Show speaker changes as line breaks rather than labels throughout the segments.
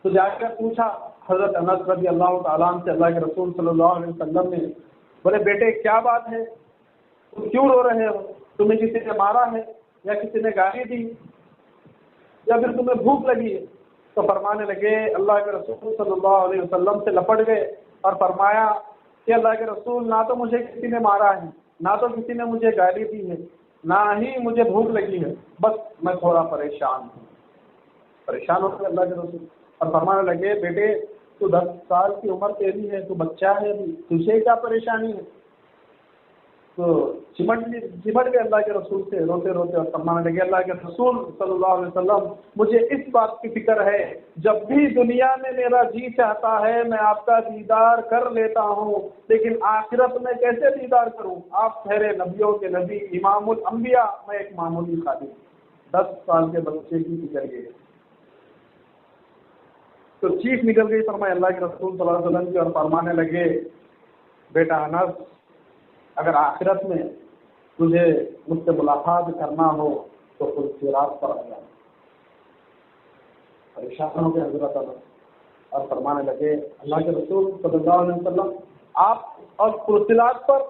تو جا کر پوچھا حضرت انس رضی اللہ تعالیٰ عنہ سے اللہ کے رسول صلی اللہ علیہ وسلم نے، بولے بیٹے کیا بات ہے، تم کیوں رو رہے ہو؟ تمہیں کسی نے مارا ہے یا کسی نے گالی دی یا پھر تمہیں بھوک لگی ہے؟ تو فرمانے لگے، اللہ کے رسول صلی اللہ علیہ وسلم سے لپٹ گئے اور فرمایا کہ اللہ کے رسول، نہ تو مجھے کسی نے مارا ہے، نہ تو کسی نے مجھے گالی دی ہے، نہ ہی مجھے بھوک لگی ہے، بس میں تھوڑا پریشان ہوں۔ پریشان ہو گئے اللہ کے رسول اور فرمانے لگے، بیٹے تو 10 سال کی عمر تیری ہے، تو بچہ ہے ابھی، تجھے کیا پریشانی ہے؟ تو چمٹ گئے اللہ کے رسول سے روتے روتے اور فرمانے لگے، اللہ کے رسول صلی اللہ علیہ وسلم، مجھے اس بات کی فکر ہے، جب بھی دنیا میں میرا جی چاہتا ہے میں آپ کا دیدار کر لیتا ہوں، لیکن آخرت میں کیسے دیدار کروں؟ آپ ٹھہرے نبیوں کے نبی، امام الانبیاء، میں ایک معمولی خادم، 10 سال کے بچے کی فکر یہ ہے۔ تو چیخ نکل گئی فرمائے اللہ کے رسول صلی اللہ علیہ وسلم کی اور فرمانے لگے، بیٹا انس، اگر آخرت میں تجھے مجھ سے ملاقات کرنا ہو تو خود صراط پر آ جانا۔ پریشان ہو گئے حضرت انس اور فرمانے لگے، اللہ کے رسول صلی اللہ علیہ وسلم آپ اور صراط پر؟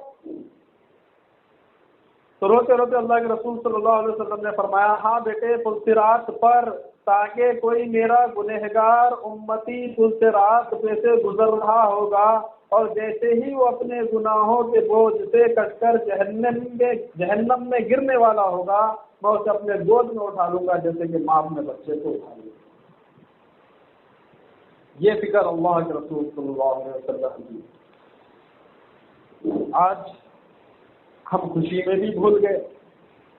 تو روتے روتے اللہ کے رسول صلی اللہ علیہ وسلم نے فرمایا، ہاں بیٹے صراط پر، تاکہ کوئی میرا گنہگار امتی صراط پہ سے گزر رہا ہوگا اور جیسے ہی وہ اپنے گناہوں کے بوجھ سے کٹ کر جہنم میں گرنے والا ہوگا، میں اسے اپنے گود میں اٹھا لوں گا جیسے کہ ماں اپنے بچے کو اٹھا لوں۔ یہ فکر اللہ کے رسول صلی اللہ علیہ وسلم کی۔ آج ہم خوشی میں بھی بھول گئے،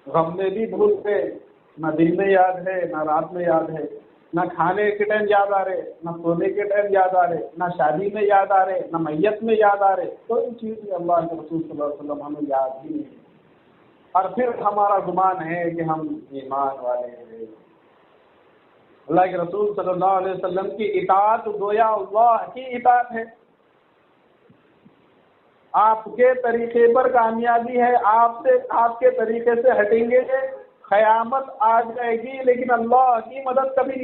غم میں بھی بھول گئے، نہ دن میں یاد ہے نہ رات میں یاد ہے، نہ کھانے کے ٹائم یاد آ رہے، نہ سونے کے ٹائم یاد آ رہے، نہ شادی میں یاد آ رہے، نہ میت میں یاد آ رہے، کوئی چیز میں اللہ کے رسول صلی اللہ علیہ وسلم ہمیں یاد ہی نہیں۔ اور پھر ہمارا گمان ہے کہ ہم ایمان والے ہیں۔ اللہ کے رسول صلی اللہ علیہ وسلم کی اطاعت گویا اللہ کی اطاعت ہے۔ آپ کے طریقے پر کامیابی ہے، آپ کے طریقے سے ہٹیں گے قیامت آ جائے گی، لیکن اللہ کی مدد کبھی نہیں